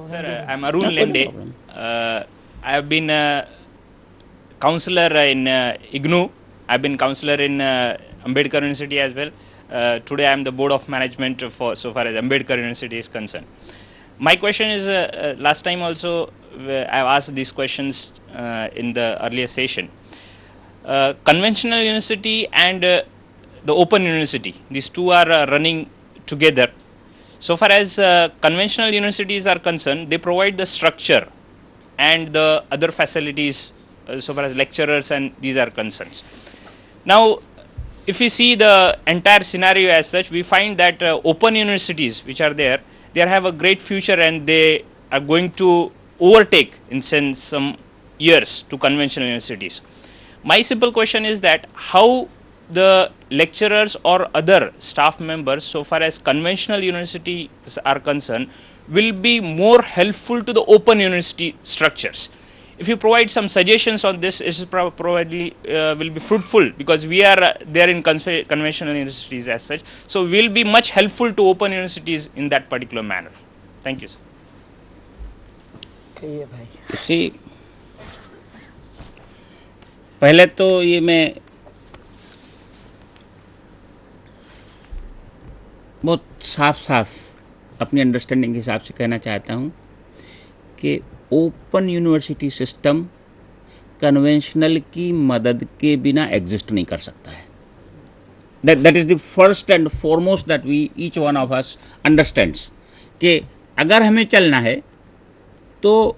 Sir, I'm Arun Lemde. I have been a counselor in IGNU. I've been counselor in Ambedkar University as well. Today I am the board of management for so far as Ambedkar University is concerned. My question is, last time also I've asked these questions in the earlier session. Conventional university and the open university, these two are running together. So far as conventional universities are concerned, they provide the structure and the other facilities so far as lecturers and these are concerned. Now, if we see the entire scenario as such, we find that open universities which are there, they have a great future and they are going to overtake in some years to conventional universities. My simple question is that how the lecturers or other staff members so far as conventional universities are concerned will be more helpful to the open university structures. If you provide some suggestions on this, it probably will be fruitful because we are there in conventional universities as such. So we will be much helpful to open universities in that particular manner. Thank you, sir. See, पहले तो ये मैं बहुत साफ अपनी understanding के हिसाब से कहना चाहता हूँ कि ओपन यूनिवर्सिटी सिस्टम कन्वेंशनल की मदद के बिना एग्जिस्ट नहीं कर सकता है. That is the first and foremost that we each one of us understands कि अगर हमें चलना है तो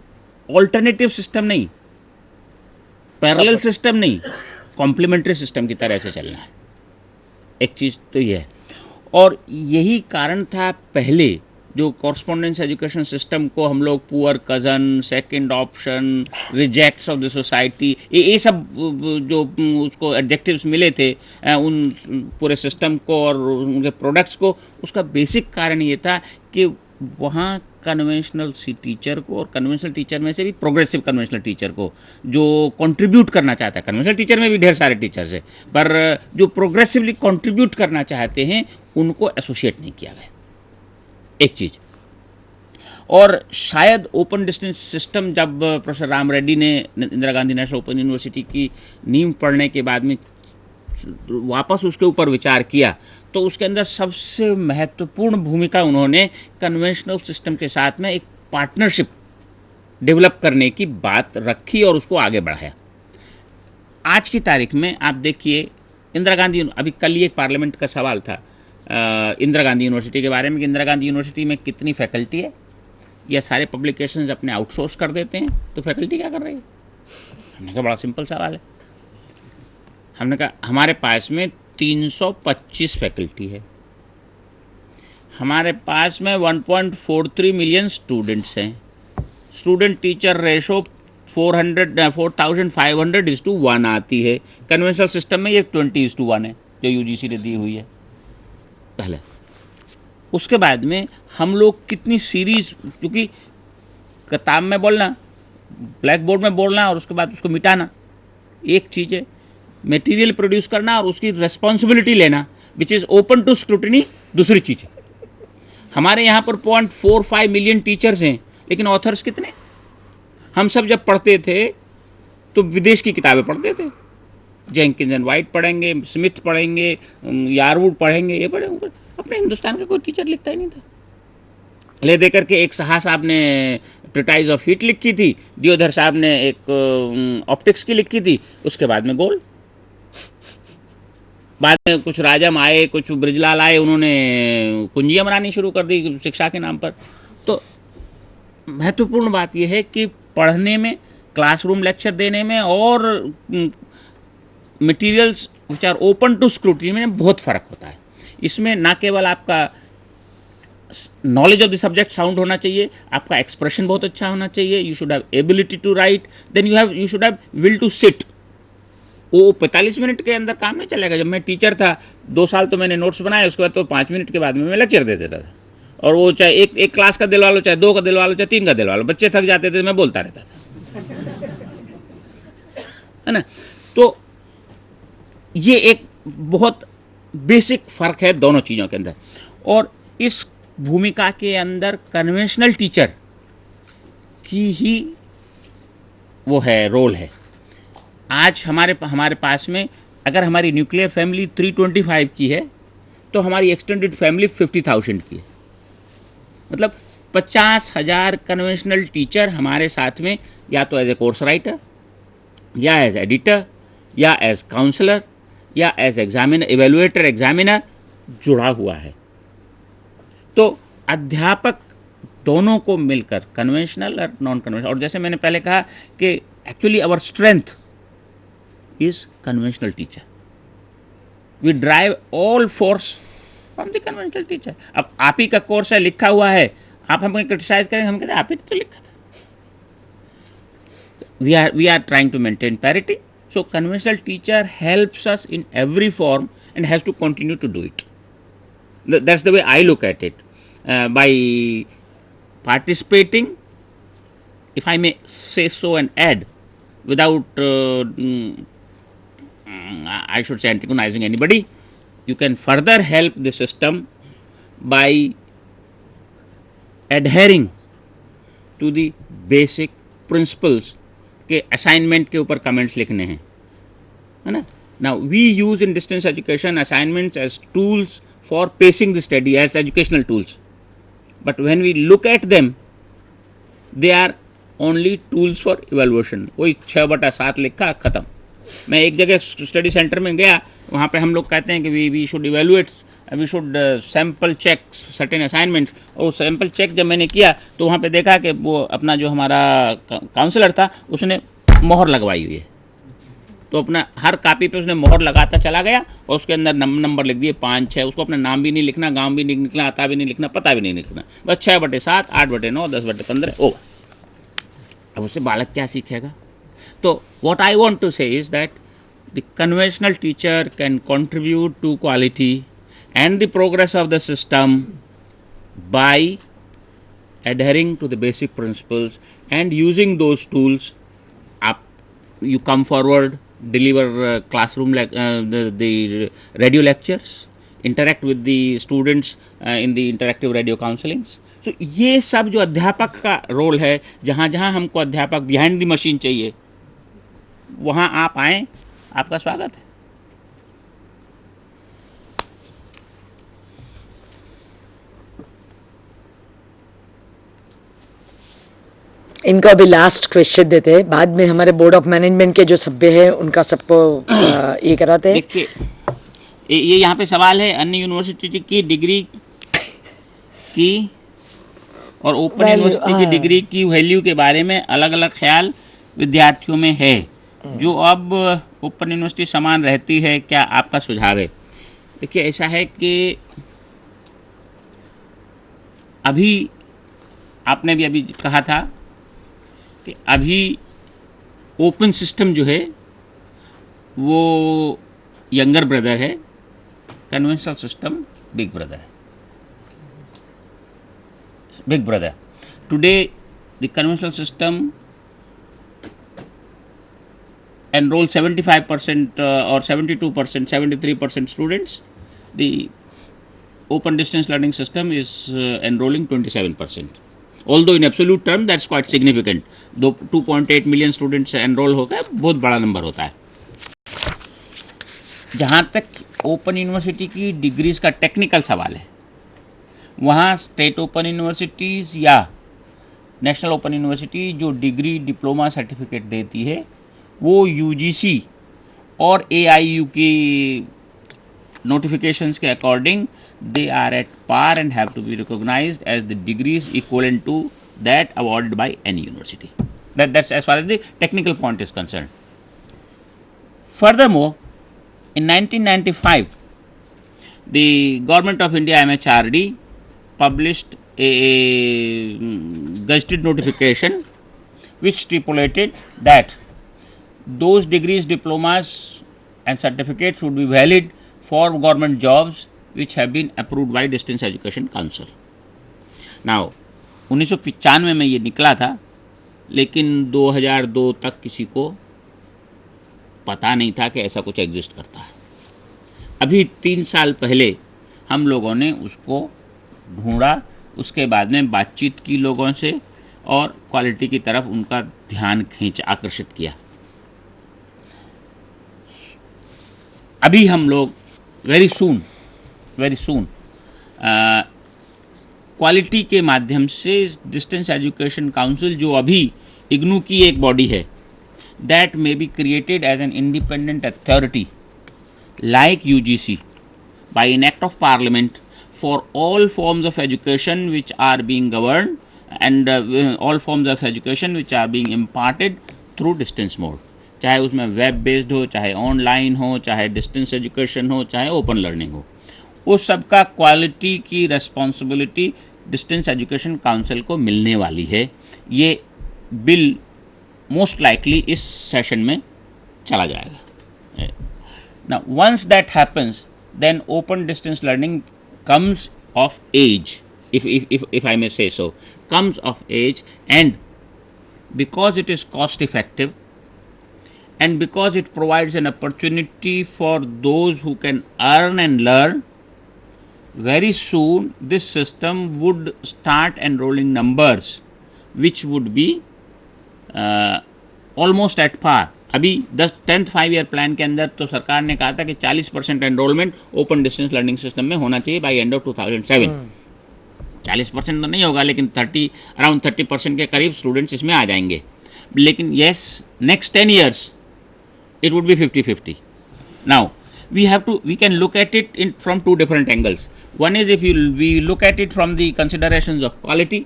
ऑल्टरनेटिव सिस्टम नहीं, पैरेलल सिस्टम नहीं, कॉम्प्लीमेंट्री सिस्टम की तरह से चलना है. एक चीज़ तो ये है. और यही कारण था पहले जो कॉरस्पॉन्डेंस एजुकेशन सिस्टम को हम लोग poor cousin, second option, rejects of the society, ये सब जो उसको एडजेक्टिव्स मिले थे उन पूरे सिस्टम को और उनके प्रोडक्ट्स को, उसका बेसिक कारण ये था कि वहाँ कन्वेंशनल टीचर को और कन्वेंशनल टीचर में से भी प्रोग्रेसिव कन्वेंशनल टीचर को जो कंट्रीब्यूट करना चाहता है, कन्वेंशनल टीचर में भी ढेर सारे टीचर्स हैं, पर जो प्रोग्रेसिवली कंट्रीब्यूट करना चाहते हैं उनको एसोसिएट नहीं किया गया. एक चीज़. और शायद ओपन डिस्टेंस सिस्टम जब प्रोफेसर राम रेड्डी ने Indira Gandhi National Open university की नींव पढ़ने के बाद में वापस उसके ऊपर विचार किया तो उसके अंदर सबसे महत्वपूर्ण भूमिका उन्होंने कन्वेंशनल सिस्टम के साथ में एक पार्टनरशिप डेवलप करने की बात रखी और उसको आगे बढ़ाया. आज की तारीख में आप देखिए इंदिरा गांधी, अभी कल ही एक पार्लियामेंट का सवाल था इंदिरा गांधी यूनिवर्सिटी के बारे में कि इंदिरा गांधी यूनिवर्सिटी में कितनी फैकल्टी है, या सारे पब्लिकेशंस अपने आउटसोर्स कर देते हैं तो फैकल्टी क्या कर रही है. हमने कहा बड़ा सिंपल सवाल है. हमने कहा हमारे पास में 325 फैकल्टी है, हमारे पास में 1.43 मिलियन स्टूडेंट्स हैं, स्टूडेंट टीचर रेशो 4,500:1 आती है. कन्वेंशनल सिस्टम में ये 20:1 है जो यूजीसी ने दी हुई है पहले. उसके बाद में हम लोग कितनी सीरीज, क्योंकि किताब में बोलना, ब्लैक बोर्ड में बोलना और उसके बाद उसको मिटाना एक चीज़ है, मटेरियल प्रोड्यूस करना और उसकी रिस्पॉन्सिबिलिटी लेना which is open to scrutiny दूसरी चीज़ है. हमारे यहाँ पर 0.45 मिलियन टीचर्स हैं लेकिन ऑथर्स कितने. हम सब जब पढ़ते थे तो विदेश की किताबें पढ़ते थे, जेंकिंस एंड वाइट पढ़ेंगे, स्मिथ पढ़ेंगे, यारवुड पढ़ेंगे, ये पढ़ेंगे. अपने हिंदुस्तान का कोई टीचर लिखता ही नहीं था. ले दे करके एक शाह साहब ने ट्रिटाइज ऑफ हीट लिखी थी, दियोधर साहब ने एक ऑप्टिक्स की लिखी थी, उसके बाद में गोल. बाद में कुछ राजम आए, कुछ ब्रिजलाल आए, उन्होंने कुंजियाँ बनानी शुरू कर दी शिक्षा के नाम पर. तो महत्वपूर्ण बात यह है कि पढ़ने में, क्लासरूम लेक्चर देने में और materials which are open to scrutiny में बहुत फ़र्क होता है. इसमें ना केवल आपका knowledge of the subject sound होना चाहिए, आपका एक्सप्रेशन बहुत अच्छा होना चाहिए, you should have ability to write, then you should have will to sit. वो 45 मिनट के अंदर काम नहीं चलेगा. जब मैं टीचर था 2 साल तो मैंने नोट्स बनाए, उसके बाद तो 5 मिनट के बाद में मैं लेक्चर दे देता था. और वो चाहे एक क्लास का दिलवा लो, चाहे 2 का दिलवा लो, चाहे 3 का दिलवा लो, बच्चे थक जाते थे, मैं बोलता रहता था, है ना. तो ये एक बहुत बेसिक फ़र्क है दोनों चीज़ों के अंदर. और इस भूमिका के अंदर कन्वेंशनल टीचर की ही वो है, रोल है। आज हमारे पास में अगर हमारी न्यूक्लियर फैमिली 325 की है तो हमारी एक्सटेंडेड फैमिली 50,000 की है। मतलब 50,000 कन्वेंशनल टीचर हमारे साथ में या तो एज ए कोर्स राइटर या एज एडिटर या एज काउंसलर या एज एग्जामिनर, इवेलुएटर, एग्जामिनर जुड़ा हुआ है। तो अध्यापक दोनों को मिलकर, कन्वेंशनल और नॉन कन्वेंशनल, और जैसे मैंने पहले कहा कि actually our strength is conventional teacher, we drive all force from the conventional teacher. अब आप ही का कोर्स है, लिखा हुआ है, आप हमें क्रिटिसाइज करें, हम कहते हैं आप ही तो लिखा था। we are trying to maintain parity, so conventional teacher helps us in every form and has to continue to do it. That's the way I look at it. By participating, if I may say so and add, without I should say antagonizing anybody, you can further help the system by adhering to the basic principles के assignment के ऊपर comments लिखने हैं, है ना। Now we use in distance education assignments as tools for pacing the study, as educational tools, but when we look at them they are only tools for evaluation. वही 6/7 लिखा, ख़त्म। मैं एक जगह स्टडी सेंटर में गया, वहाँ पे हम लोग कहते हैं कि we should evaluate, we should sample check certain assignments, और सैम्पल चेक जब मैंने किया तो वहाँ पे देखा कि वो अपना जो हमारा काउंसलर था उसने मोहर लगवाई हुई है। तो अपना हर कॉपी पे उसने मोहर लगाता चला गया और उसके अंदर नंबर लिख दिए 5, 6। उसको अपना नाम भी नहीं लिखना, गांव भी नहीं लिखना, आता भी नहीं लिखना, पता भी नहीं लिखना, बस 6/7, 8/9, 10/15 ओवर। अब उससे बालक क्या सीखेगा? तो what I want to say is that the conventional teacher can contribute to quality and the progress of the system by adhering to the basic principles and using those tools. You come forward, deliver classroom the radio lectures, interact with the students in the interactive radio counselings. So ये सब जो अध्यापक का role है, जहाँ जहाँ हमको अध्यापक बिहाइंड द मशीन चाहिए, वहाँ आप आएँ, आपका स्वागत है। इनका भी लास्ट क्वेश्चन देते हैं, बाद में हमारे बोर्ड ऑफ मैनेजमेंट के जो सभ्य हैं उनका सबको ये कराते हैं। देखिए, ये यहाँ पे सवाल है, अन्य यूनिवर्सिटी की डिग्री की और ओपन यूनिवर्सिटी की डिग्री की वैल्यू के बारे में अलग अलग ख्याल विद्यार्थियों में है। जो अब ओपन यूनिवर्सिटी समान रहती है, क्या आपका सुझाव है? देखिए, ऐसा है कि अभी आपने भी अभी कहा था कि अभी ओपन सिस्टम जो है वो यंगर ब्रदर है, कन्वेंशनल सिस्टम बिग ब्रदर है। Big brother today the conventional system enroll 75% or 72%, 73% students. The open distance learning system is enrolling 27%. Although in absolute term that's quite significant. 2.8 million students enroll होता है, बहुत बड़ा number होता है। जहाँ तक open university की डिग्रीज का टेक्निकल सवाल है, वहाँ स्टेट ओपन यूनिवर्सिटीज़ या नेशनल ओपन यूनिवर्सिटी जो डिग्री डिप्लोमा सर्टिफिकेट देती है वो यूजीसी और एआईयू की notifications के according they are at par and have to be recognized as the degrees equivalent to that awarded by any university. That's as far as the technical point is concerned. Furthermore, in 1995, the Government of India MHRD published a gazetted notification which stipulated that those degrees, diplomas and certificates would be valid for government jobs which have been approved by Distance Education Council. Now, 1995 में ये निकला था, लेकिन 2002 तक किसी को पता नहीं था कि ऐसा कुछ एग्जिस्ट करता है। अभी 3 साल पहले हम लोगों ने उसको ढूंढा, उसके बाद में बातचीत की लोगों से, और क्वालिटी की तरफ उनका ध्यान आकर्षित किया। अभी हम लोग वेरी सून क्वालिटी के माध्यम से डिस्टेंस एजुकेशन काउंसिल, जो अभी इग्नू की एक बॉडी है, that may be created as an independent authority like UGC by an act of parliament for all forms of education which are being governed and all forms of education which are being imparted through distance mode, चाहे उसमें web based हो, चाहे online हो, चाहे distance education हो, चाहे open learning हो, उस सब का क्वालिटी की रिस्पॉन्सिबिलिटी डिस्टेंस एजुकेशन काउंसिल को मिलने वाली है। ये बिल मोस्ट लाइकली इस सेशन में चला जाएगा। Now once that happens, then open distance learning comes of age, if I may say so, comes of age, and because it is cost effective and because it provides an opportunity for those who can earn and learn, very soon this system would start enrolling numbers which would be almost at par. अभी 10th 5-year plan के अंदर तो सरकार ने कहा था कि 40% enrolment open distance learning system में होना चाहिए बाय एंड ऑफ 2007। 40% तो नहीं होगा, लेकिन अराउंड 30% के करीब स्टूडेंट्स इसमें आ जाएंगे। लेकिन yes, next 10 years it would be 50-50. Now we can look at it from two different angles. One is if we look at it from the considerations of quality,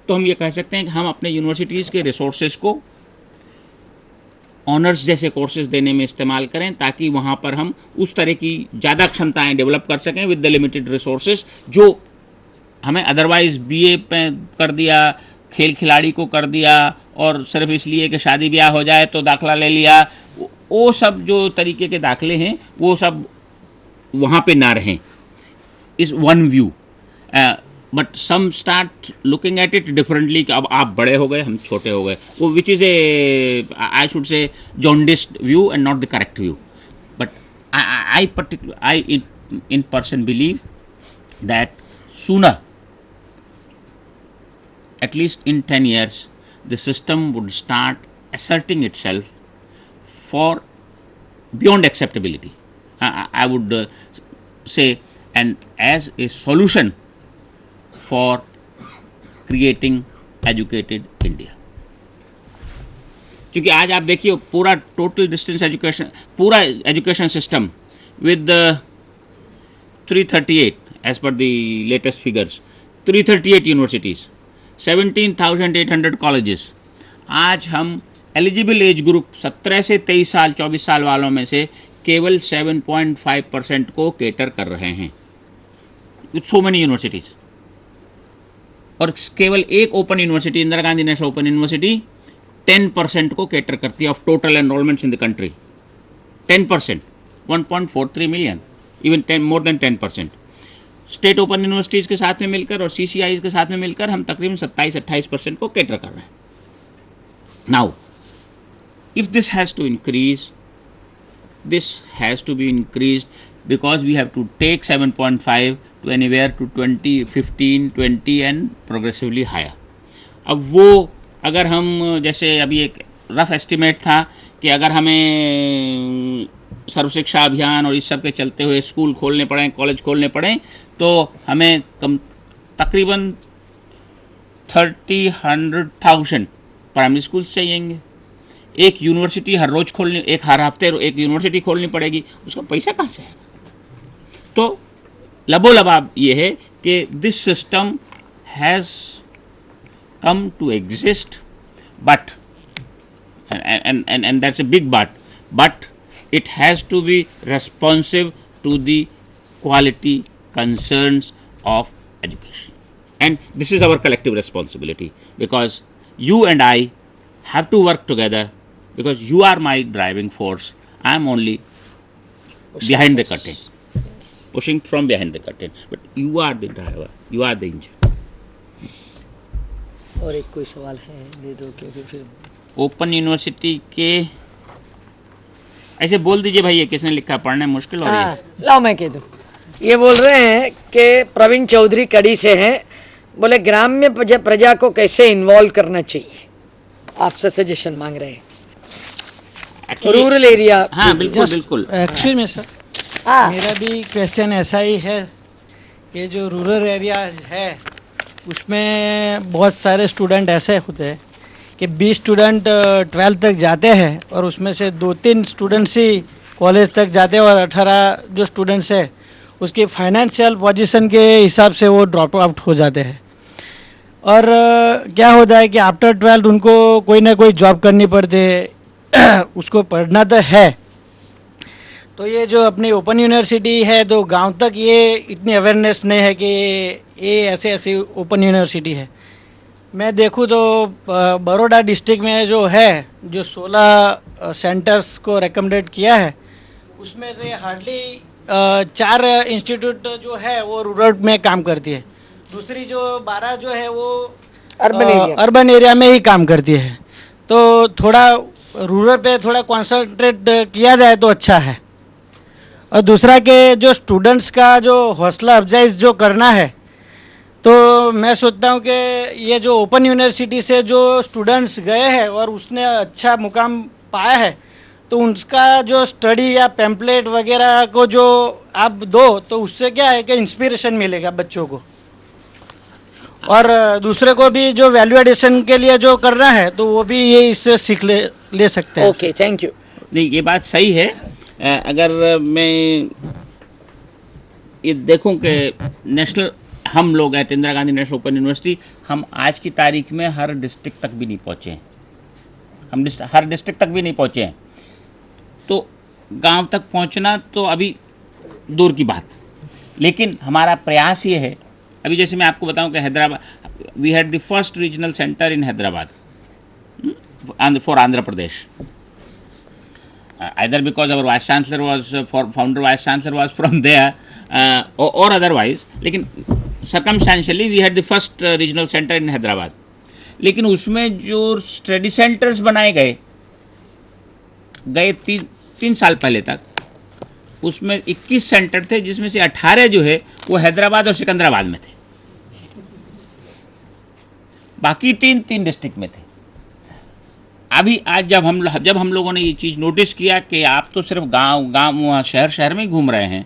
तो हम ये कह सकते हैं कि हम अपने यूनिवर्सिटीज़ के रिसोर्सेज को ऑनर्स जैसे कोर्सेज देने में इस्तेमाल करें, ताकि वहाँ पर हम उस तरह की ज़्यादा क्षमताएं डेवलप कर सकें विद द लिमिटेड रिसोर्सेज, जो हमें अदरवाइज़ बीए पे कर दिया, खेल खिलाड़ी को कर दिया, और सिर्फ इसलिए कि शादी ब्याह हो जाए तो दाखला ले लिया, वो सब जो तरीके के दाखले हैं वो सब वहाँ पे ना रहें, is one view. But some start looking at it differently, कि अब आप बड़े हो गए, हम छोटे हो गए, वो which is a I should say jaundiced view and not the correct view. But I in person believe that sooner, at least in 10 years, the system would start asserting itself for beyond acceptability. I would say, and as a solution for creating educated India. क्योंकि आज आप देखिए पूरा total distance education, पूरा education system with 338 as per the latest figures, 338 universities, 17,800 colleges. आज हम eligible age group 17 से 23 साल 24 साल वालों में से केवल 7.5% को केटर कर रहे हैं विथ सो मेनी यूनिवर्सिटीज़। और केवल एक open university, Indira Gandhi National Open university, 10% को केटर करती है of total enrolments in the country. 10%, 1.43 million, even more than 10%। State open universities के साथ में मिलकर और CCIs के साथ में मिलकर हम तकरीबन 27-28% को केटर कर रहे हैं। Now if this has to increase, this has to be increased because we have to take 7.5 to anywhere to 20, 15, 20 and progressively higher. अब वो अगर हम, जैसे अभी एक रफ एस्टिमेट था कि अगर हमें सर्व शिक्षा अभियान और इस सब के चलते हुए स्कूल खोलने पड़ें, कॉलेज खोलने पड़ें, तो हमें तकरीबन 30,000 प्राइमरी स्कूल्स चाहिएंगे। एक यूनिवर्सिटी हर रोज़ खोलनी, हर हफ्ते एक यूनिवर्सिटी खोलनी पड़ेगी, उसका पैसा कहाँ से आएगा? तो लबोलबाब ये है कि this system has come to exist, but and that's a big but it has to be responsive to the quality concerns of education, and this is our collective responsibility, because you and I have to work together, because you are my driving force, I am only behind the curtain, pushing from behind the curtain, but you are the driver, you are the engine. और एक कोई सवाल है दे दो, क्योंकि फिर open university के ऐसे बोल दीजिए भाई, ये किसने लिखा, पढ़ने मुश्किल हो रही है। लाओ मैं कह दूँ। ये बोल रहे हैं कि प्रवीण चौधरी कड़ी से हैं, बोले ग्राम्य प्रजा को कैसे इन्वॉल्व करना चाहिए, आपसे सजेशन मांग रहे हैं. Rural area. हाँ बिल्कुल बिल्कुल. एक्चुअली में सर हाँ. मेरा भी क्वेश्चन ऐसा ही है कि जो रूरल एरिया है उसमें बहुत सारे स्टूडेंट ऐसे होते हैं कि 20 स्टूडेंट 12 तक जाते हैं और उसमें से 2-3 स्टूडेंट्स ही कॉलेज तक जाते हैं और 18 जो स्टूडेंट्स है उसकी फाइनेंशियल पोजीशन के हिसाब से वो ड्रॉप आउट हो जाते हैं. और क्या होता है कि आफ्टर 12 उनको कोई ना कोई जॉब करनी पड़ती है उसको पढ़ना तो है. तो ये जो अपनी ओपन यूनिवर्सिटी है तो गांव तक ये इतनी अवेयरनेस नहीं है कि ये ऐसे ऐसी ओपन यूनिवर्सिटी है. मैं देखूँ तो बड़ौदा डिस्ट्रिक्ट में जो है जो 16 सेंटर्स को रिकमेंडेड किया है उसमें से हार्डली 4 इंस्टीट्यूट जो है वो रूरल में काम करती है. दूसरी जो 12 जो है वो अर्बन एरिया में ही काम करती है. तो थोड़ा रूरल पे थोड़ा कॉन्सेंट्रेट किया जाए तो अच्छा है. और दूसरा के जो स्टूडेंट्स का जो हौसला अफजाई जो करना है तो मैं सोचता हूँ कि ये जो ओपन यूनिवर्सिटी से जो स्टूडेंट्स गए हैं और उसने अच्छा मुकाम पाया है तो उसका जो स्टडी या पैम्पलेट वगैरह को जो आप दो तो उससे क्या है कि इंस्पिरेशन मिलेगा बच्चों को और दूसरे को भी जो वैल्यू एडिशन के लिए जो करना है तो वो भी ये इससे सीख ले सकते हैं. Okay, thank you. नहीं ये बात सही है. अगर मैं ये देखूं कि नेशनल हम लोग हैं Indira Gandhi National Open university, हम आज की तारीख में हर डिस्ट्रिक्ट तक भी नहीं पहुँचे हैं. हम हर डिस्ट्रिक्ट तक भी नहीं पहुँचे हैं. तो गांव तक पहुँचना तो अभी दूर की बात, लेकिन हमारा प्रयास ये है. अभी जैसे मैं आपको बताऊं कि Hyderabad, we had the first regional centre in Hyderabad for Andhra Pradesh. Either because our vice chancellor was founder vice chancellor was from there or otherwise, लेकिन circumstantially we had the first regional center in Hyderabad. लेकिन उसमें जो study centres बनाए गए 3 साल पहले तक उसमें 21 सेंटर थे जिसमें से 18 जो है वो हैदराबाद और सिकंदराबाद में थे. बाकी 3 डिस्ट्रिक्ट में थे. अभी आज जब हम लोगों ने ये चीज़ नोटिस किया कि आप तो सिर्फ गांव वहाँ शहर में ही घूम रहे हैं,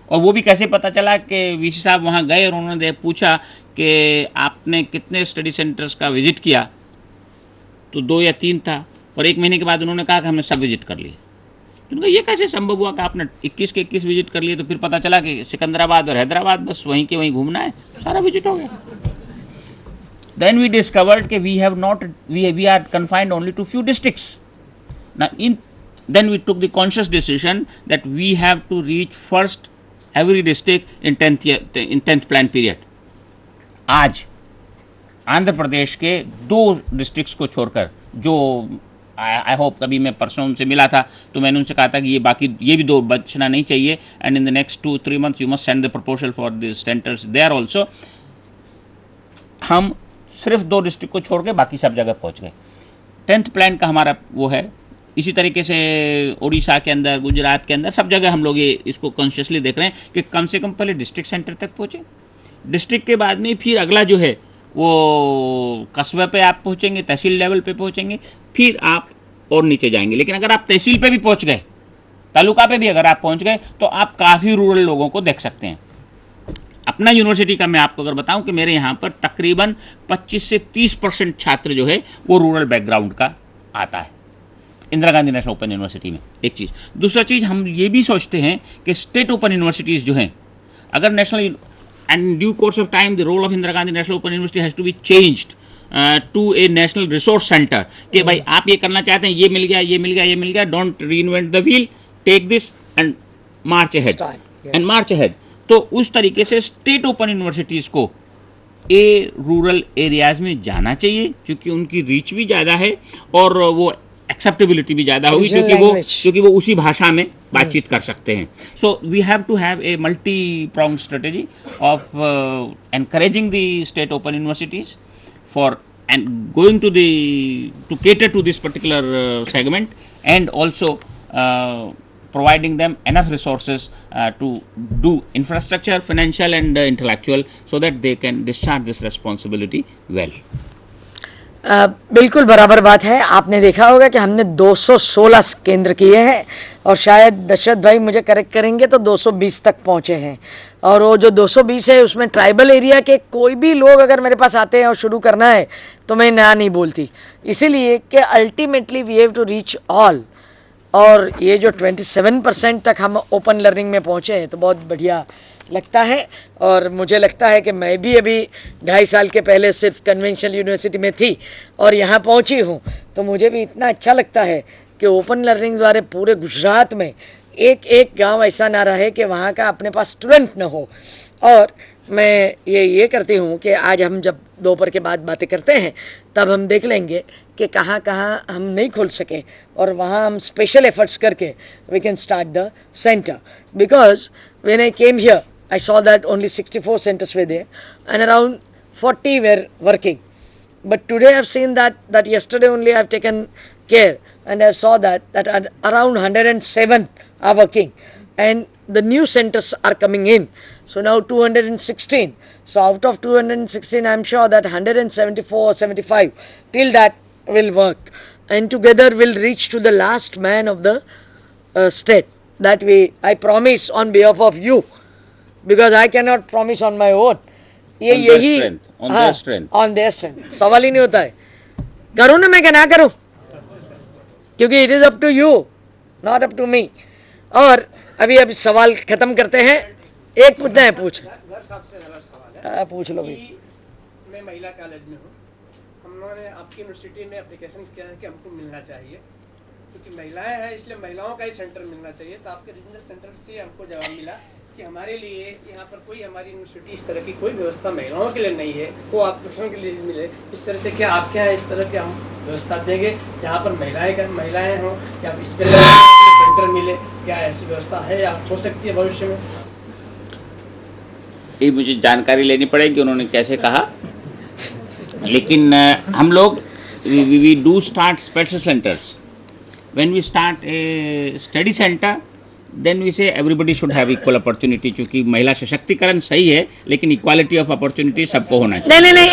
और वो भी कैसे पता चला कि वीसी साहब वहाँ गए और उन्होंने पूछा कि आपने कितने स्टडी सेंटर्स का विज़िट किया, तो 2 या 3 था, और 1 महीने के बाद उन्होंने कहा कि हमने सब विज़िट कर लिए. तो उनका ये कैसे संभव हुआ कि आपने 21 के 21 विज़िट कर लिए. तो फिर पता चला कि सिकंदराबाद और हैदराबाद बस वहीं के वहीं घूमना है, सारा विज़िट हो गया. Then we discovered that we are confined only to few districts. Now then we took the conscious decision that we have to reach first every district in 10th plan period. आज आंध्र प्रदेश के 2 districts को छोड़कर, जो I hope, कभी मैं परसों उनसे मिला था तो मैंने उनसे कहा था कि ये भी 2 बचना नहीं चाहिए, and in the next 2-3 months you must send the proposal for this centres there also. हम सिर्फ 2 डिस्ट्रिक्ट को छोड़ के बाकी सब जगह पहुंच गए. 10th प्लान का हमारा वो है. इसी तरीके से उड़ीसा के अंदर, गुजरात के अंदर, सब जगह हम लोग ये इसको कॉन्शियसली देख रहे हैं कि कम से कम पहले डिस्ट्रिक्ट सेंटर तक पहुँचे. डिस्ट्रिक्ट के बाद में फिर अगला जो है वो कस्बे पे आप पहुँचेंगे, तहसील लेवल पे पहुँचेंगे, फिर आप और नीचे जाएंगे. लेकिन अगर आप तहसील पे भी पहुँच गए, तालुका पे भी अगर आप पहुँच गए, तो आप काफ़ी रूरल लोगों को देख सकते हैं. अपना यूनिवर्सिटी का मैं आपको अगर बताऊं कि मेरे यहाँ पर तकरीबन 25 से 30% छात्र जो है वो रूरल बैकग्राउंड का आता है Indira Gandhi National Open university में. एक चीज़. दूसरा चीज़, हम ये भी सोचते हैं कि स्टेट ओपन यूनिवर्सिटीज़ जो हैं, अगर national and due course of time the role of Indira Gandhi National Open University has to be changed to a national resource centre, कि भाई आप ये करना चाहते हैं, ये मिल गया, don't reinvent the wheel, take this and march ahead. तो उस तरीके से स्टेट ओपन यूनिवर्सिटीज़ को रूरल एरियाज़ में जाना चाहिए, क्योंकि उनकी रीच भी ज़्यादा है और वो एक्सेप्टेबिलिटी भी ज़्यादा होगी, क्योंकि वो उसी भाषा में बातचीत कर सकते हैं. So we have to have a multi prong strategy of encouraging the state open universities for and going to cater to this particular segment, and also providing them enough resources to do infrastructure, financial and intellectual, so that they can discharge this responsibility well. बिल्कुल बराबर बात है। आपने देखा होगा कि हमने 216 केंद्र किए हैं और शायद दशरथ भाई मुझे करेक्ट करेंगे तो 220 तक पहुंचे हैं। और वो जो 220 है उसमें ट्राइबल एरिया के कोई भी लोग अगर मेरे पास आते हैं और शुरू करना है तो मैं ना नहीं बोलती, इसीलिए कि ultimately we have to reach all. और ये जो 27% तक हम ओपन लर्निंग में पहुँचे हैं तो बहुत बढ़िया लगता है। और मुझे लगता है कि मैं भी अभी 2.5 साल के पहले सिर्फ कन्वेंशनल यूनिवर्सिटी में थी और यहाँ पहुँची हूँ, तो मुझे भी इतना अच्छा लगता है कि ओपन लर्निंग द्वारा पूरे गुजरात में एक एक गांव ऐसा ना रहे कि वहाँ का अपने पास स्टूडेंट न हो। और मैं ये करती हूँ कि आज हम जब दोपहर के बाद बातें करते हैं तब हम देख लेंगे कि कहाँ कहाँ हम नहीं खोल सके और वहाँ हम स्पेशल एफर्ट्स करके we can start the centre. Because when I came here I saw that only 64 centers were there and around 40 were working. But today I have seen that yesterday only I have taken care and I saw that around 107 are working and the new centers are coming in. So now 216. So out of 216 I am sure that 174 or 75 till that will work and together will reach to the last man of the state. That I promise on behalf of you. Because I cannot promise on my own. ये यही on their strength सवाल ही नहीं होता है करूँ ना मैं क्या ना करूँ, क्योंकि it is up to you, not up to me. और अभी सवाल खत्म करते हैं। एक पूछना है, पूछ पूछ लो भाई। मैं महिला कॉलेज में हूँ, हम लोगों ने आपकी यूनिवर्सिटी में एप्लीकेशन किया है कि हमको मिलना चाहिए क्योंकि महिलाएं हैं, इसलिए महिलाओं का ही सेंटर मिलना चाहिए। तो आपके रीजनल सेंटर से हमको जवाब मिला कि हमारे लिए यहाँ पर कोई हमारी यूनिवर्सिटी इस तरह की कोई व्यवस्था महिलाओं के लिए नहीं है, वो आप पुरुषों के लिए मिले। इस तरह से क्या आपके यहाँ इस तरह के हम व्यवस्था देंगे जहाँ पर महिलाएं हों या इस तरह सेंटर मिले, क्या ऐसी व्यवस्था है या हो सकती है भविष्य में? ये मुझे जानकारी लेनी पड़ेगी उन्होंने कैसे कहा, लेकिन हम लोग we do start special centres. When we start a study centre then we say everybody should have equal opportunity, क्योंकि महिला सशक्तिकरण सही है लेकिन इक्वालिटी ऑफ अपॉर्चुनिटी सबको होना चाहिए। नहीं,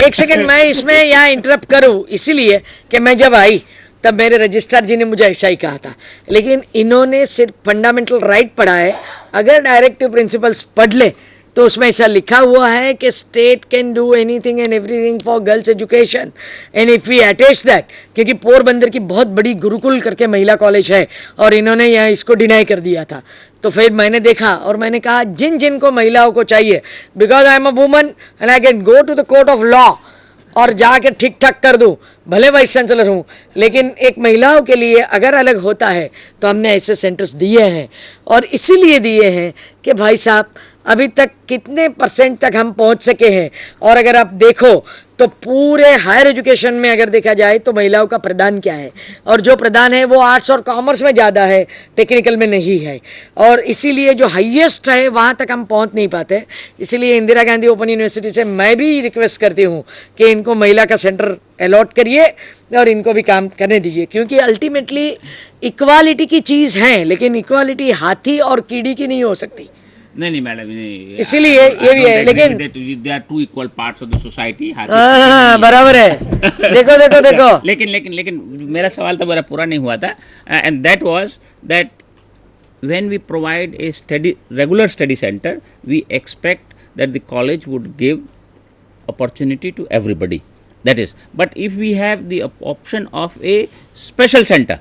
एक सेकंड मैं इसमें यहाँ इंटरप्ट करूँ इसीलिए कि मैं जब आई तब मेरे रजिस्ट्रार जी ने मुझे ऐसा ही कहा था, लेकिन इन्होंने सिर्फ फंडामेंटल राइट पढ़ा है। अगर डायरेक्टिव प्रिंसिपल्स पढ़ ले तो उसमें ऐसा लिखा हुआ है कि state can do anything and everything for girls education and if we attach that, क्योंकि पोरबंदर की बहुत बड़ी गुरुकुल करके महिला कॉलेज है और इन्होंने यहाँ इसको डिनाई कर दिया था। तो फिर मैंने देखा और मैंने कहा जिन जिन को महिलाओं को चाहिए, because I am a woman and I can go to the court of law और जाके ठीक ठाक कर दूँ, भले वाइस चांसलर हूँ, लेकिन एक महिलाओं के लिए अगर अलग होता है तो हमने ऐसे सेंटर्स दिए हैं। और इसीलिए दिए हैं कि भाई साहब अभी तक कितने % तक हम पहुंच सके हैं। और अगर आप देखो तो पूरे हायर एजुकेशन में अगर देखा जाए तो महिलाओं का प्रदान क्या है, और जो प्रदान है वो आर्ट्स और कॉमर्स में ज़्यादा है, टेक्निकल में नहीं है। और इसीलिए जो हाईएस्ट है वहाँ तक हम पहुँच नहीं पाते। इसीलिए इंदिरा गांधी ओपन यूनिवर्सिटी से मैं भी रिक्वेस्ट करती हूँ कि इनको महिला का सेंटर अलॉट करिए और इनको भी काम करने दीजिए, क्योंकि अल्टीमेटली इक्वालिटी की चीज़ है, लेकिन इक्वालिटी हाथी और कीड़ी की नहीं हो सकती। नहीं मैडम, इसीलिए ये भी है, लेकिन they are two equal parts of the society. बराबर है। देखो लेकिन मेरा सवाल तो मेरा पूरा नहीं हुआ था, and that was that when we provide a regular study centre we expect that the college would give opportunity to everybody, that is, but if we have the option of a special center,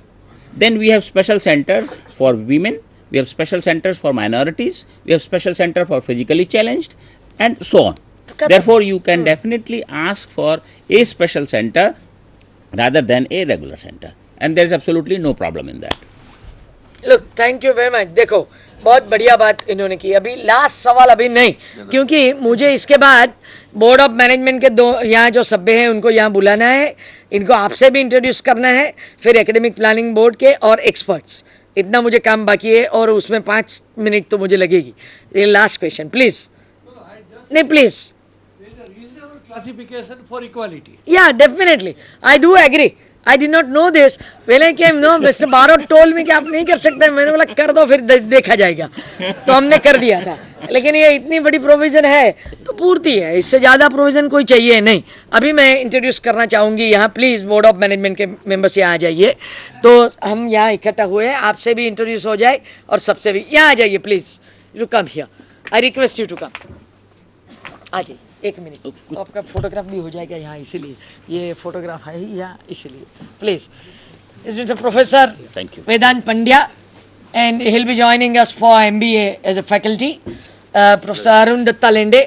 then we have special center for women, we have special centers for minorities, we have special center for physically challenged and so on. Therefore you can definitely ask for a special center rather than a regular center, and there is absolutely no problem in that. Look, thank you very much. देखो बहुत बढ़िया बात इन्होंने की। अभी last सवाल अभी नहीं, क्योंकि मुझे इसके बाद बोर्ड ऑफ मैनेजमेंट के दो यहाँ जो सभ्य हैं उनको यहाँ बुलाना है, इनको आपसे भी इंट्रोड्यूस करना है, फिर एकेडमिक प्लानिंग बोर्ड के और एक्सपर्ट्स। इतना मुझे काम बाकी है और उसमें 5 मिनट तो मुझे लगेगी। ये लास्ट क्वेश्चन प्लीज। नहीं please. Classification for equality. Yeah, definitely. I do agree. I did not know this वेले कि नो मिस्टर बारो टोल में कि आप नहीं कर सकते, मैंने बोला कर दो फिर देखा जाएगा, तो हमने कर दिया था। लेकिन ये इतनी बड़ी प्रोविज़न है तो पूर्ति है, इससे ज़्यादा प्रोविज़न कोई चाहिए नहीं। अभी मैं इंट्रोड्यूस करना चाहूँगी यहाँ, प्लीज़ बोर्ड ऑफ मैनेजमेंट के मेंबर्स यहाँ आ जाइए। तो हम यहाँ इकट्ठा हुए हैं, आपसे भी इंट्रोड्यूस हो जाए और सबसे भी यहाँ आ जाइए please, you come here, I request you to come. आ जाइए, एक मिनट, तो आपका फोटोग्राफ भी हो जाएगा यहाँ, इसीलिए ये फोटोग्राफ है ही यहाँ, इसीलिए प्लीज़। इस means professor Vedant Pandya and he'll be joining us for MBA as a faculty. Professor Arun Datta Lende,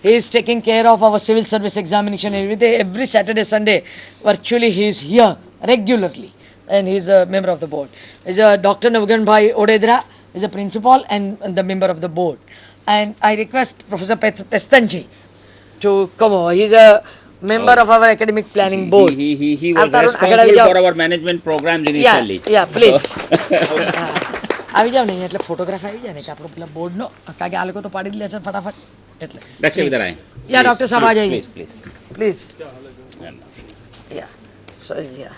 he is taking care of our civil service examination every Saturday, Sunday. Virtually he is here regularly and he is a member of the board. Is a Dr. Navgan Bhai Odedra is a principal and the member of the board. And I request Professor Pestanji to come over. He is a member of our academic planning board. He was responsible for our management programs initially. Yeah, please. આવી જાવ નહીં એટલે photograph આવી જાય ને કે આપણો પેલા બોર્ડનો, કારણ કે આ લોકો તો પાડી જ લે છે ફટાફટ એટલે દક્ષ ઇધર આએ યા ડોક્ટર સાહેબ આ જાઈએ પ્લીઝ યા સો યા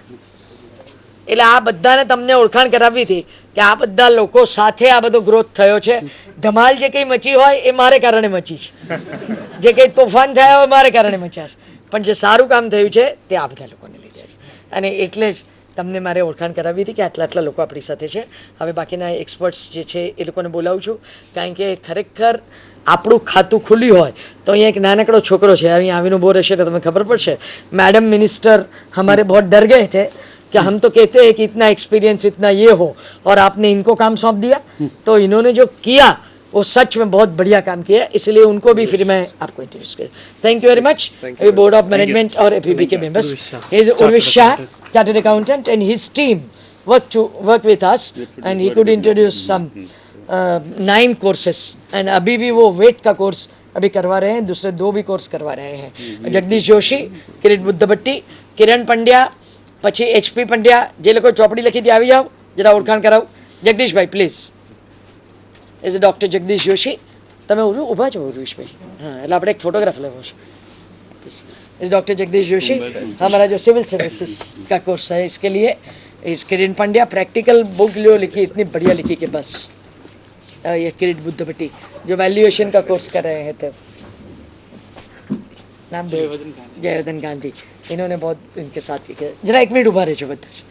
એટલે આ બધાને તમને ઓળખાણ કરાવવી હતી કે આ બધા લોકો સાથે આ બધો ગ્રોથ થયો છે। ધમાલ જે કંઈ મચી હોય એ મારે કારણે મચી છે, જે કંઈ તોફાન થયા હોય મારે કારણે મચ્યા છે, પણ જે સારું કામ થયું છે તે આ બધા લોકોને લીધે છે। અને એટલે જ તમને મારે ઓળખાણ કરાવી હતી કે આટલા આટલા લોકો આપણી સાથે છે। હવે બાકીના એક્સપર્ટ્સ જે છે એ લોકોને બોલાવું છું, કારણ કે ખરેખર આપણું ખાતું ખુલ્યું હોય તો અહીંયા એક નાનકડો છોકરો છે, અહીંયા આવીને ઊભો રહેશે તો તમને ખબર પડશે। मैडम मिनिस्टर हमारे बहुत डर गए थे कि हम तो कहते हैं कि इतना एक्सपीरियंस इतना ये हो और आपने इनको काम सौंप दिया, तो इन्होंने जो किया वो सच में बहुत बढ़िया काम किया, इसलिए उनको भी फिर मैं आपको इंट्रोड्यूस किया। Thank you very much board of management और एपीबी के members. He is Urvish Shah, chartered accountant, and his team work with us and he could introduce some 9 courses, एंड अभी भी वो वेट का कोर्स अभी करवा रहे हैं, दूसरे 2 भी कोर्स करवा रहे हैं। जगदीश जोशी, किरीट बुद्धभट्टी, किरण पंड्या, પછી HP પંડ્યા, જે લોકો ચોપડી લખી હતી આવી જાઓ, જરા ઓળખાણ કરાવું। Jagdishbhai please, as a doctor Jagdish Joshi, તમે ઊભા છો ઉર્વિશભાઈ? हाँ, એટલે આપણે એક फोटोग्राफ લેવો છે। इस डॉक्टर जगदीश जोशी हमारा जो सिविल सर्विसेज का कोर्स है इसके लिए। इस किरण पंड्या प्रैक्टिकल बुक जो लिखी, इतनी बढ़िया लिखी कि बस। ये किरीट बुद्धभट्टी जो वैल्यूएशन का कोर्स कर रहे थे, नाम जयवर्धन गांधी, इन्होंने बहुत इनके साथ किया। जरा एक मिनट उभा रहे जो बच्चे,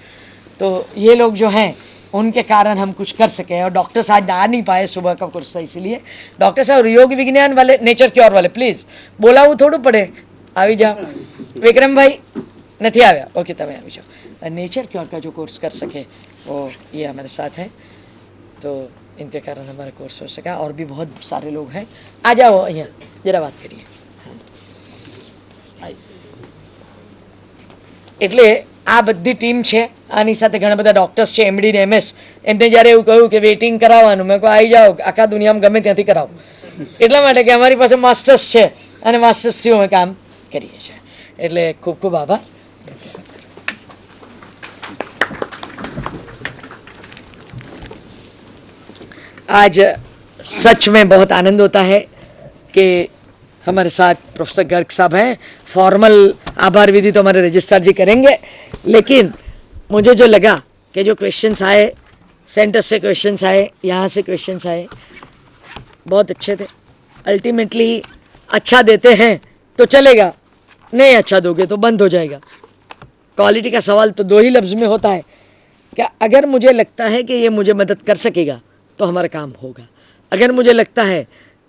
तो ये लोग जो हैं उनके कारण हम कुछ कर सके। और डॉक्टर साहब आ नहीं पाए सुबह का कोर्स था, इसीलिए डॉक्टर साहब योग विज्ञान वाले, नेचर क्योर वाले प्लीज़ बोलावવું થોડું પડે, આવી જાઓ। विक्रम भाई नहीं आया, ओके तब આવી જાઓ। नेचर क्योर का जो कोर्स कर सके वो ये हमारे साथ हैं, तो इनके कारण हमारा कोर्स हो सका। और भी बहुत सारे लोग हैं, आ जाओ यहाँ जरा बात करिए। એટલે આ બધી ટીમ છે, આની સાથે ઘણા બધા ડૉક્ટર્સ છે, MD ને MS, એમને જ્યારે એવું કહ્યું કે વેઇટિંગ કરાવવાનું, મેં કહું આવી જાઓ, આખા દુનિયામાં ગમે ત્યાંથી કરાવો, એટલા માટે કે અમારી પાસે માસ્ટર્સ છે અને માસ્ટર્સથી અમે કામ કરીએ છીએ। એટલે ખૂબ ખૂબ આભાર। आज सच में बहुत आनंद होता है कि हमारे साथ प्रोफेसर गर्ग साहब हैं। फॉर्मल आभार विधि तो हमारे रजिस्ट्रार जी करेंगे, लेकिन मुझे जो लगा कि जो क्वेश्चंस आए, सेंटर से क्वेश्चंस आए, यहाँ से क्वेश्चंस आए, बहुत अच्छे थे। अल्टीमेटली अच्छा देते हैं तो चलेगा, नहीं अच्छा दोगे तो बंद हो जाएगा। क्वालिटी का सवाल तो 2 ही लफ्ज़ में होता है कि अगर मुझे लगता है कि ये मुझे मदद कर सकेगा तो हमारा काम होगा, अगर मुझे लगता है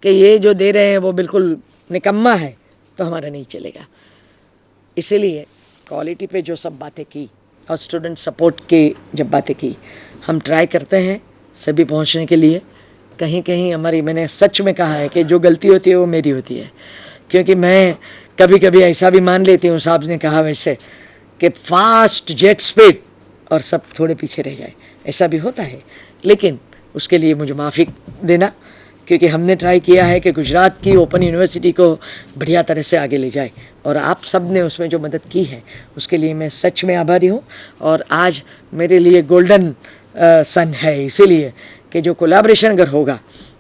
कि ये जो दे रहे हैं वो बिल्कुल निकम्मा है तो हमारा नहीं चलेगा। इसीलिए क्वालिटी पे जो सब बातें की और स्टूडेंट सपोर्ट की जब बातें की, हम ट्राई करते हैं सभी पहुंचने के लिए। कहीं कहीं हमारी, मैंने सच में कहा है कि जो गलती होती है वो मेरी होती है, क्योंकि मैं कभी कभी ऐसा भी मान लेती हूँ, साहब ने कहा वैसे, कि फास्ट जेट स्पीड और सब थोड़े पीछे रह जाए, ऐसा भी होता है। लेकिन उसके लिए मुझे माफ़ी देना, क्योंकि हमने ट्राई किया है कि गुजरात की ओपन यूनिवर्सिटी को बढ़िया तरह से आगे ले जाए, और आप सब ने उसमें जो मदद की है उसके लिए मैं सच में आभारी हूँ। और आज मेरे लिए गोल्डन सन है, इसीलिए कि जो कोलैबोरेशन अगर होगा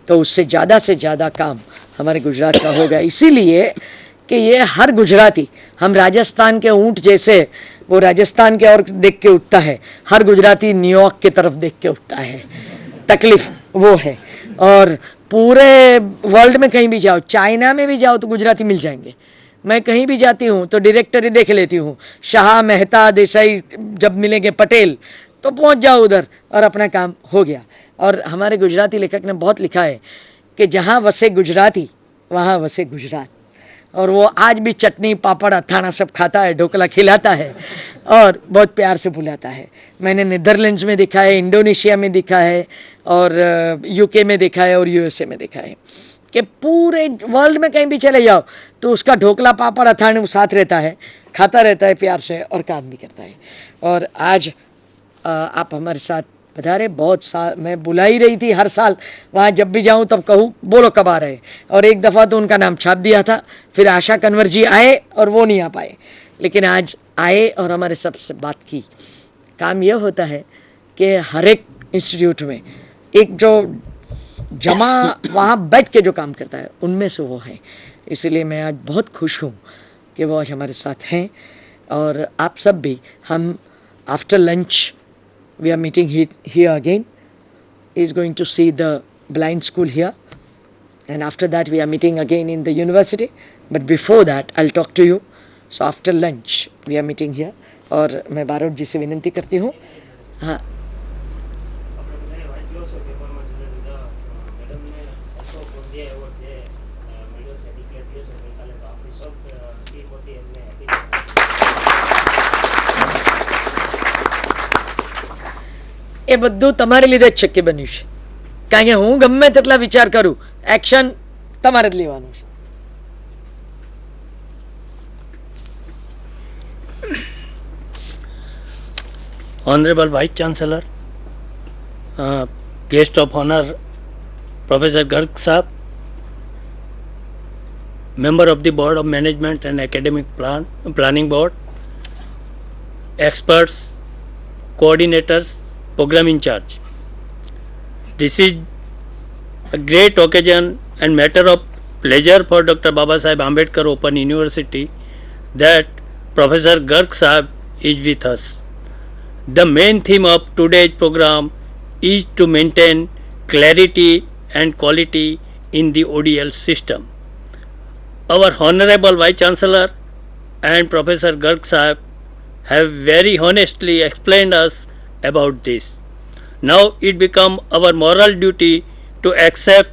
तो उससे से ज़्यादा काम हमारे गुजरात का होगा। इसीलिए कि ये हर गुजराती, हम राजस्थान के ऊँट जैसे वो राजस्थान के और देख के उठता है, हर गुजराती न्यूयॉर्क की तरफ देख के उठता है। तकलीफ वो है। और पूरे वर्ल्ड में कहीं भी जाओ, चाइना में भी जाओ तो गुजराती मिल जाएंगे। मैं कहीं भी जाती हूँ तो डायरेक्टरी देख लेती हूँ, शाह, मेहता, देसाई जब मिलेंगे, पटेल, तो पहुँच जाओ उधर और अपना काम हो गया। और हमारे गुजराती लेखक ने बहुत लिखा है कि जहाँ वसे गुजराती वहाँ वसे गुजरात। और वो आज भी चटनी, पापड़, अथाना सब खाता है, ढोकला खिलाता है और बहुत प्यार से बुलाता है। मैंने नीदरलैंड्स में देखा है, इंडोनेशिया में देखा है, और यूके में देखा है, और यूएसए में देखा है कि पूरे वर्ल्ड में कहीं भी चले जाओ तो उसका ढोकला, पापड़, अथाना साथ रहता है, खाता रहता है प्यार से और काम भी करता है। और आज आप हमारे साथ पधारे। बहुत साल मैं बुला ही रही थी, हर साल वहाँ जब भी जाऊँ तब कहूँ बोलो कब आ रहे। और एक दफ़ा तो उनका नाम छाप दिया था, फिर आशा कन्वर जी आए और वो नहीं आ पाए, लेकिन आज आए और हमारे सबसे बात की। काम यह होता है कि हर एक इंस्टीट्यूट में एक जो जमा वहाँ बैठ के जो काम करता है उनमें से वो है। इसलिए मैं आज बहुत खुश हूँ कि वो आज हमारे साथ हैं। और आप सब भी, हम after lunch we are meeting here again. He is going to see the blind school here, and after that we are meeting again in the university. But before that I'll talk to you. So after lunch we are meeting here. और मैं बारोट जी से विनती करती हूँ, हाँ, એ બધું તમારી લીધે જ શક્ય બન્યું છે, કારણ કે હું ગમે તેટલા વિચાર કરું, એક્શન તમારે જ લેવાનું છે. Honorable Vice Chancellor, Guest of Honor Professor Garg Saab, Member of the Board of Management and Academic Planning Board, experts, coordinators, program in charge. This is a great occasion and matter of pleasure for Dr. Babasaheb Ambedkar Open University that Professor Garg Saab is with us. The main theme of today's program is to maintain clarity and quality in the ODL system. Our Honorable Vice Chancellor and Professor Garg Saab have very honestly explained us about this. Now it becomes our moral duty to accept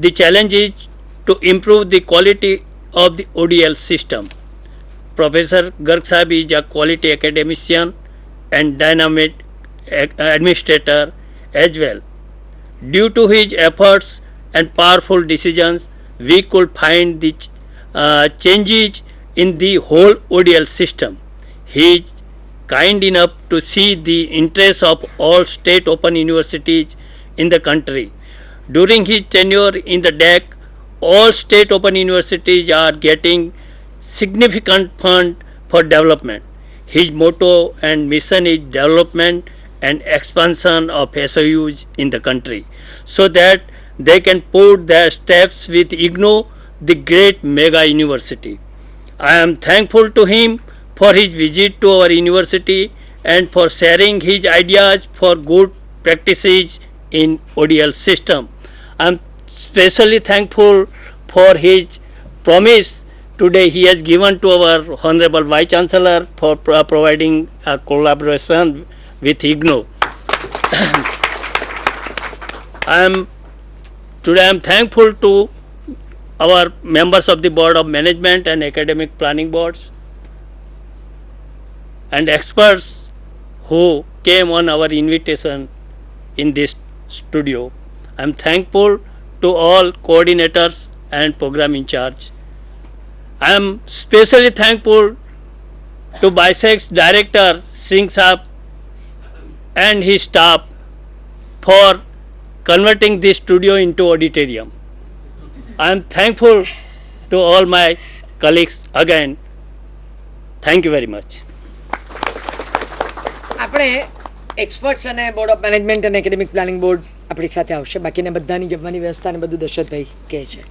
the challenges to improve the quality of the ODL system. Professor Garg Saab is a quality academician and dynamic administrator as well. Due to his efforts and powerful decisions, we could find the changes in the whole ODL system. He is kind enough to see the interests of all state open universities in the country. During his tenure in the DAC, all state open universities are getting significant fund for development. His motto and mission is development and expansion of SOUs in the country, so that they can put their steps with IGNOU, the great mega university. I am thankful to him for his visit to our university and for sharing his ideas for good practices in ODL system. I am especially thankful for his promise today he has given to our Honorable Vice Chancellor for providing a collaboration with IGNOU. I am thankful to our members of the Board of Management and Academic Planning Boards and experts who came on our invitation in this studio. I am thankful to all coordinators and program in charge. I am specially thankful to BISEC's director Singh Saab and his staff for converting this studio into auditorium. I am thankful to all my colleagues again. Thank you very much. આપણે experts અને board of management અને academic planning board આપણી સાથે આવશે. બાકીના બધાની જમવાની વ્યવસ્થા ને બધું દશરથભાઈ કહે છે.